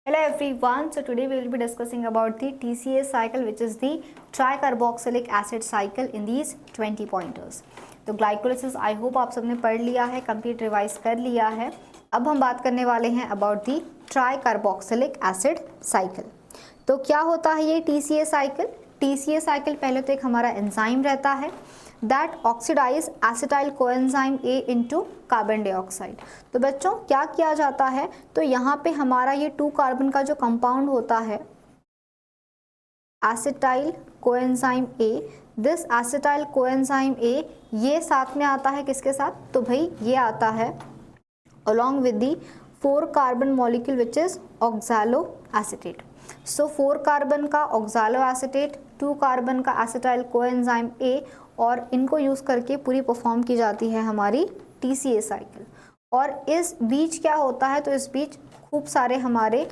Hello everyone, so today we will be discussing about the TCA cycle, which is the tricarboxylic acid cycle in these 20 pointers. तो glycolysis I hope आप सबने पढ़ लिया है, complete revise कर लिया है। अब हम बात करने वाले हैं about the tricarboxylic acid cycle. तो क्या होता है ये TCA साइकिल? TCA साइकिल पहले तो एक हमारा एंजाइम रहता है that oxidize acetyl coenzyme A into carbon dioxide. तो बच्चों क्या किया जाता है, तो यहाँ पे हमारा ये 2 कार्बन का जो कंपाउंड होता है acetyl coenzyme A, this acetyl coenzyme A ये साथ में आता है किसके साथ? तो भाई ये आता है along with the 4 carbon molecule which is oxalo acetate. So 4 carbon का ऑक्सैलो एसिटेट, 2 कार्बन का एसिटाइल कोएंजाइम A, और इनको यूज़ करके पूरी परफॉर्म की जाती है हमारी TCA साइकिल। और इस बीच क्या होता है, तो इस बीच खूब सारे हमारे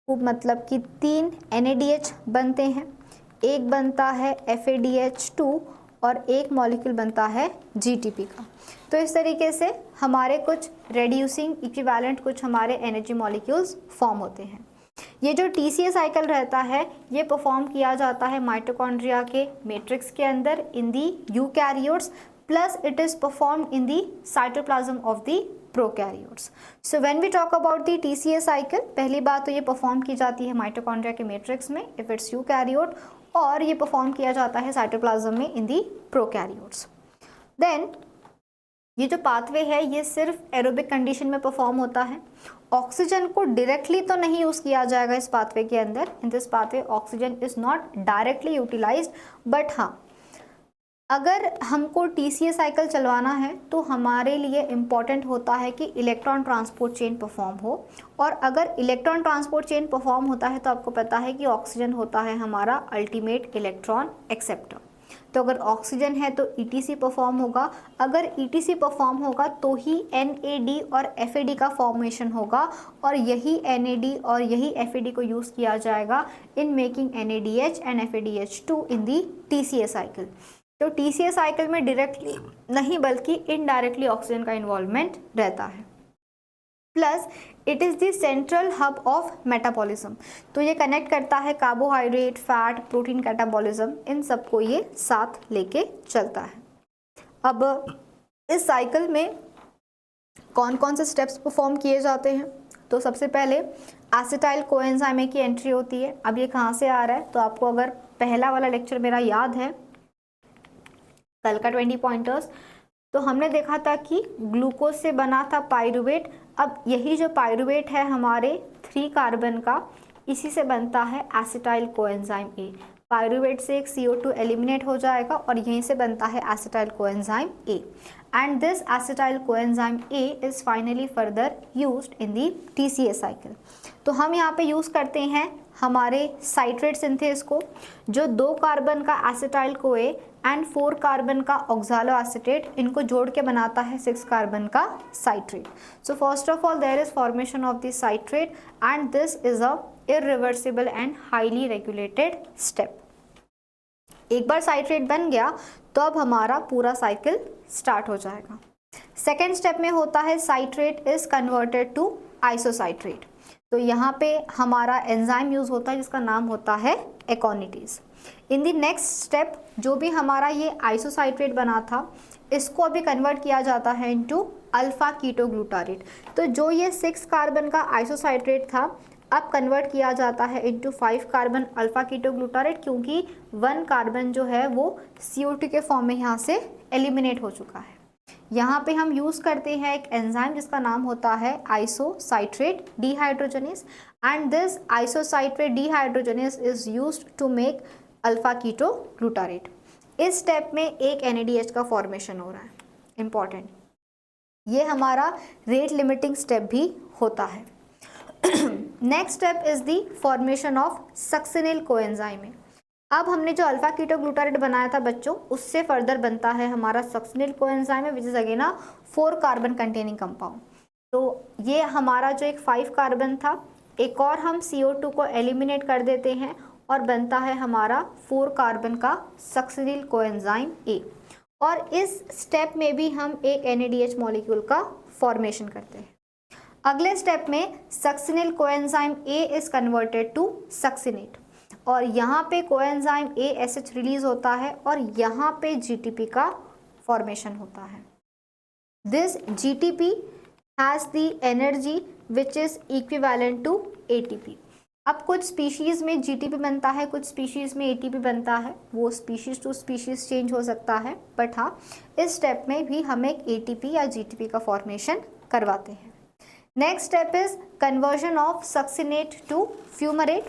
मतलब कि 3 NADH बनते हैं, एक बनता है FADH2 और एक मॉलिक्यूल बनता है GTP का। तो इस तरीके से हमारे कुछ रेड्यूसिंग इक्विवेलेंट कुछ हमारे एनर्जी मॉलिक्यूल्स फॉर्म होते हैं। ये जो TCA साइकिल रहता है ये परफॉर्म किया जाता है माइटोकॉन्ड्रिया के मैट्रिक्स के अंदर in the eukaryotes, plus it is performed in the cytoplasm of the prokaryotes. So when we talk about the TCA cycle, पहली बात तो ये परफॉर्म की जाती है माइटोकॉन्ड्रिया के मैट्रिक्स में इफ इट्स यूकैरियोट, और ये परफॉर्म किया जाता है साइटोप्लाज्म में इन दी प्रोकैरियोट्स। देन ये जो पाथवे है ये सिर्फ एरोबिक कंडीशन में परफॉर्म होता है। ऑक्सीजन को डायरेक्टली तो नहीं यूज किया जाएगा इस पाथवे के अंदर। In this pathway oxygen is not directly utilised, but हाँ अगर हमको TCA साइकिल चलवाना है तो हमारे लिए इम्पॉर्टेंट होता है कि इलेक्ट्रॉन ट्रांसपोर्ट चेन परफॉर्म हो। और अगर इलेक्ट्रॉन ट्रांसपोर्ट चेन परफॉर्म होता है तो आपको पता है कि ऑक्सीजन होता है हमारा अल्टीमेट इलेक्ट्रॉन एक्सेप्टर। तो अगर ऑक्सीजन है तो ETC परफॉर्म होगा, अगर ETC परफॉर्म होगा तो ही NAD और FAD का फॉर्मेशन होगा, और यही NAD और यही FAD को यूज़ किया जाएगा in making NADH and FADH2 in the TCA cycle. तो TCA साइकिल में डायरेक्टली नहीं बल्कि इनडायरेक्टली ऑक्सीजन का इन्वॉल्वमेंट रहता है। Plus it is the central hub of metabolism. तो ये कनेक्ट करता है कार्बोहाइड्रेट, फैट, प्रोटीन कैटाबॉलिज्म, इन सबको ये साथ लेके चलता है। अब इस साइकिल में कौन कौन से स्टेप्स परफॉर्म किए जाते हैं, तो सबसे पहले एसिटाइल कोएंजाइम A की एंट्री होती है। अब ये कहाँ से आ रहा है, तो आपको अगर पहला वाला लेक्चर मेरा याद है कल का 20 पॉइंटर्स, तो हमने देखा था कि ग्लूकोज से बना था पाइरुवेट। अब यही जो पाइरुवेट है हमारे 3 कार्बन का, इसी से बनता है एसिटाइल कोएंजाइम A। पाइरुवेट से एक CO2 एलिमिनेट हो जाएगा और यहीं से बनता है acetyl coenzyme A, and this acetyl coenzyme A is finally further used in the TCA cycle. तो हम यहाँ पे यूज़ करते हैं हमारे साइट्रेट सिंथेस को, जो 2 कार्बन का acetyl co A and 4 carbon का ऑक्सैलो एसिटेट, इनको जोड़ के बनाता है 6 कार्बन का citrate. So first of all there is formation of this citrate and this is a irreversible and highly regulated step. एक बार साइट्रेट बन गया तो अब हमारा पूरा साइकिल स्टार्ट हो जाएगा। सेकेंड स्टेप में होता है साइट्रेट इज कन्वर्टेड टू आइसोसाइट्रेट। तो यहाँ पे हमारा एंजाइम यूज होता है जिसका नाम होता है एकोनिटीज। इन द नेक्स्ट स्टेप जो भी हमारा ये आइसोसाइट्रेट बना था इसको अभी कन्वर्ट किया जाता है इनटू अल्फा कीटोग्लूटारेट। तो जो ये 6 कार्बन का आइसोसाइट्रेट था अब कन्वर्ट किया जाता है इनटू 5 कार्बन अल्फा कीटोग्लूटारेट, क्योंकि 1 कार्बन जो है वो CO2 के फॉर्म में यहाँ से एलिमिनेट हो चुका है। यहाँ पे हम यूज़ करते हैं एक एंजाइम जिसका नाम होता है isocitrate dehydrogenase, and this isocitrate dehydrogenase is used to make alpha ketoglutarate. इस स्टेप में एक NADH का फॉर्मेशन हो रहा है, इंपॉर्टेंट। ये हमारा रेट लिमिटिंग स्टेप भी होता है। Next step is the formation of succinyl coenzyme. अब हमने जो अल्फा कीटोग्लूटारेट बनाया था बच्चों, उससे फर्दर बनता है हमारा succinyl coenzyme which is again 4 carbon containing compound. तो ये हमारा जो एक 5 कार्बन था, एक और हम CO2 को एलिमिनेट कर देते हैं और बनता है हमारा 4 कार्बन का सक्सिनिल कोएंजाइम A। और इस स्टेप में भी हम एक NADH मॉलिक्यूल का फॉर्मेशन करते हैं। अगले स्टेप में succinyl coenzyme A is converted to succinate और यहाँ पे कोएंजाइम ASH रिलीज होता है और यहाँ पे GTP का फॉर्मेशन होता है। This GTP has the energy which is equivalent to ATP। अब कुछ स्पीशीज़ में GTP बनता है, कुछ स्पीशीज़ में ATP बनता है, वो स्पीशीज़ टू स्पीशीज़ चेंज हो सकता है, बट हाँ इस स्टेप में भी हम एक ATP या GTP का फॉर्मेशन करवाते हैं। Next step is conversion of succinate to fumarate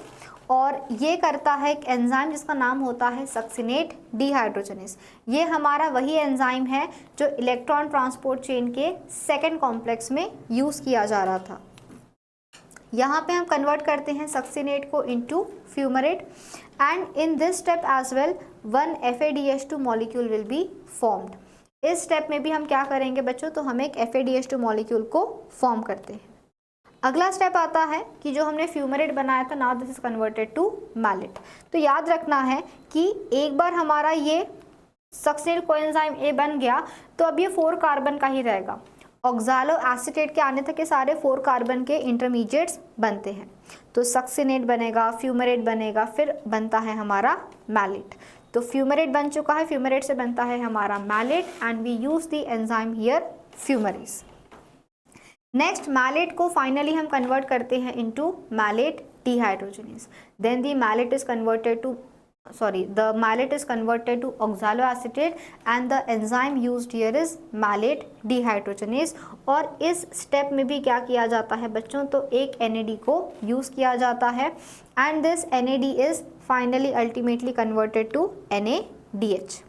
और ये करता है एक एंजाइम जिसका नाम होता है सक्सिनेट डिहाइड्रोजनेस। ये हमारा वही एंजाइम है जो इलेक्ट्रॉन ट्रांसपोर्ट चेन के सेकेंड कॉम्प्लेक्स में यूज़ किया जा रहा था। यहाँ पे हम कन्वर्ट करते हैं सक्सिनेट को into fumarate and in this step as well 1 FADH2 molecule will be formed. इस स्टेप में भी हम क्या करेंगे बच्चों, तो हम एक FADH2 मॉलिक्यूल को फॉर्म करते हैं। अगला स्टेप आता है कि जो हमने फ्यूमरेट बनाया था, now this is converted to malate. तो याद रखना है कि एक बार हमारा ये सक्सिनिल कोएंजाइम ए बन गया तो अब ये 4 कार्बन का ही रहेगा। ऑक्सालो एसीटेट के आने तक ये सारे 4 कार्बन के इंटरमीडिएट्स बनते हैं। तो सक्सिनेट बनेगा, फ्यूमरेट बनेगा, फिर बनता है हमारा मैलेट। तो फ्यूमरेट बन चुका है, फ्यूमरेट से बनता है हमारा malate and we use the enzyme here fumarase. Next malate को फाइनली हम कन्वर्ट करते हैं into malate dehydrogenase. Then the malate is converted to the malate is converted to oxaloacetate and the enzyme used here is malate dehydrogenase। और इस step में भी क्या किया जाता है बच्चों, तो एक NAD को यूज़ किया जाता है and this NAD is finally ultimately converted to NADH।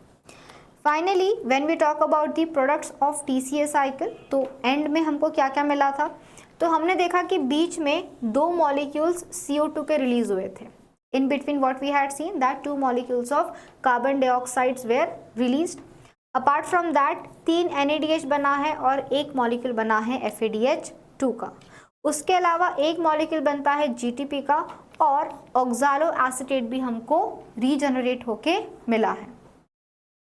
Finally when we talk about the products of TCA cycle, तो एंड में हमको क्या क्या मिला था, तो हमने देखा कि बीच में 2 मॉलिक्यूल्स CO2 के रिलीज हुए थे। In between what we had seen that 2 molecules of carbon dioxides were released। Apart from that 3 NADH बना है और 1 मॉलिक्यूल बना है FADH2 का। उसके अलावा 1 मॉलिक्यूल बनता है GTP का और ऑक्सालो एसीटेट भी हमको रीजनरेट होके मिला है।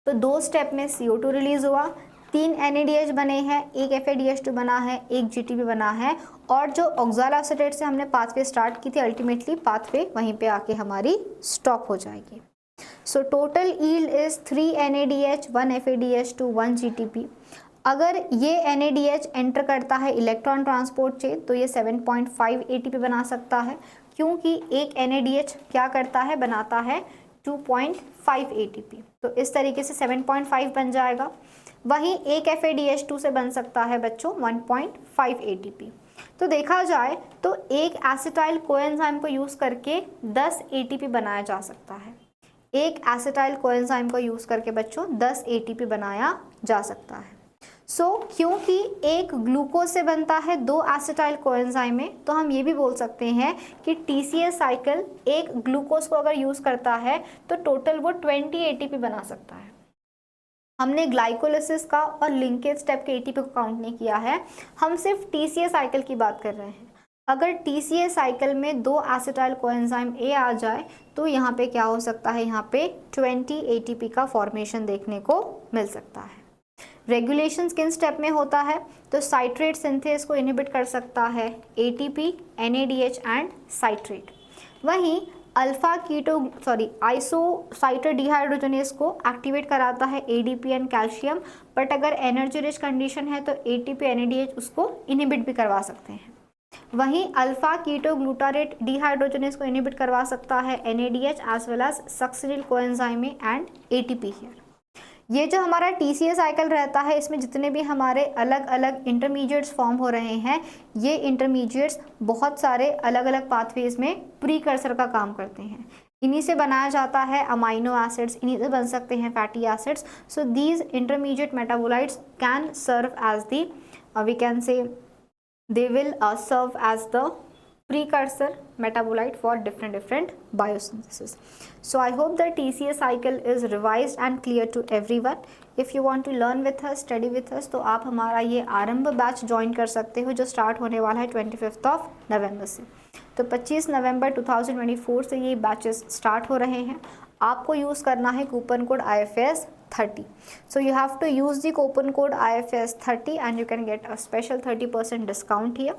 तो 2 स्टेप में CO2 रिलीज हुआ, 3 NADH बने हैं, 1 FADH2 बना है, 1 GTP बना है और जो ऑक्सालो एसीटेट से हमने पाथवे स्टार्ट की थी अल्टीमेटली पाथवे वहीं पे आके हमारी स्टॉप हो जाएगी। So total yield is 3 NADH, 1 FADH2, 1 GTP। अगर ये NADH एंटर करता है इलेक्ट्रॉन ट्रांसपोर्ट चेन तो ये 7.5 ATP बना सकता है, क्योंकि एक NADH क्या करता है, बनाता है 2.5 ATP। तो इस तरीके से 7.5 बन जाएगा। वहीं एक FADH2 से बन सकता है बच्चों 1.5 ATP। तो देखा जाए तो एक एसिटाइल कोएंजाइम को यूज़ करके 10 ATP बनाया जा सकता है। एक एसिटाइल कोएंजाइम को यूज़ करके बच्चों 10 ATP बनाया जा सकता है। क्योंकि एक ग्लूकोज से बनता है 2 एसिटाइल कोएंजाइम में, तो हम ये भी बोल सकते हैं कि TCA साइकिल एक ग्लूकोज को अगर यूज़ करता है तो टोटल वो 20 ATP बना सकता है। हमने ग्लाइकोलिसिस का और लिंकेज स्टेप के ATP को काउंट नहीं किया है, हम सिर्फ TCA साइकिल की बात कर रहे हैं। अगर TCA साइकिल में 2 एसिटाइल कोएंजाइम A आ जाए तो यहाँ पे क्या हो सकता है, यहाँ पे 20 ATP का फॉर्मेशन देखने को मिल सकता है। रेगुलेशन किन स्टेप में होता है, तो साइट्रेट सिंथेस को इनहिबिट कर सकता है ATP, NADH एंड साइट्रेट। वहीं आइसोसाइटेट डिहाइड्रोजनेस को एक्टिवेट कराता है ADP एंड कैल्शियम, बट अगर एनर्जी रिच कंडीशन है तो ATP NADH उसको इनहिबिट भी करवा सकते हैं। वहीं अल्फा कीटोग्लूटारेट डिहाइड्रोजनेस को इनहिबिट करवा सकता है NADH as well as succinyl coenzyme and ATP here. ये जो हमारा TCA साइकिल रहता है इसमें जितने भी हमारे अलग अलग इंटरमीडिएट्स फॉर्म हो रहे हैं, ये इंटरमीडिएट्स बहुत सारे अलग अलग पाथवेज में प्रीकर्सर का काम करते हैं। इन्हीं से बनाया जाता है अमाइनो एसिड्स, इन्हीं से बन सकते हैं fatty acids. So these intermediate metabolites can serve as the we can say they will serve as the precursor metabolite for different biosynthesis. So I hope the TCA cycle is revised and clear to everyone. If you want to learn with us, study with us, तो आप हमारा ये आरंभ batch join कर सकते हो जो start होने वाला है 25 नवंबर से। तो 25 नवंबर 2024 से ये बैचेस स्टार्ट हो रहे हैं। आपको यूज़ करना है coupon code IFS 30. So you have to use the coupon code IFS 30 and you can get a special 30% discount here.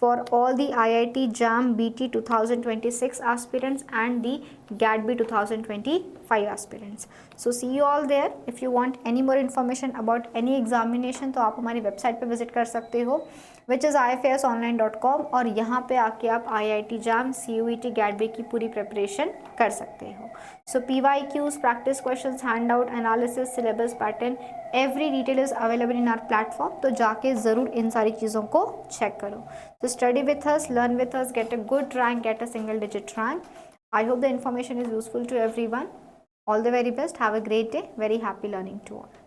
for all the IIT JAM BT 2026 aspirants and the GATB 2025 aspirants. So see you all there. If you want any more information about any examination तो आप हमारी website पे visit कर सकते हो which is ifasonline.com, और यहाँ पे आके आप IIT JAM CUET GATB की पूरी प्रिपरेशन कर सकते हो. So PYQs, practice questions, handout, analysis, syllabus pattern, every detail is available in our platform. तो जाके ज़रूर इन सारी चीज़ों को चेक करो. So study with us, learn with us, get a good rank, get a single digit rank. I hope the information is useful to everyone. All the very best. Have a great day. Very happy learning to all.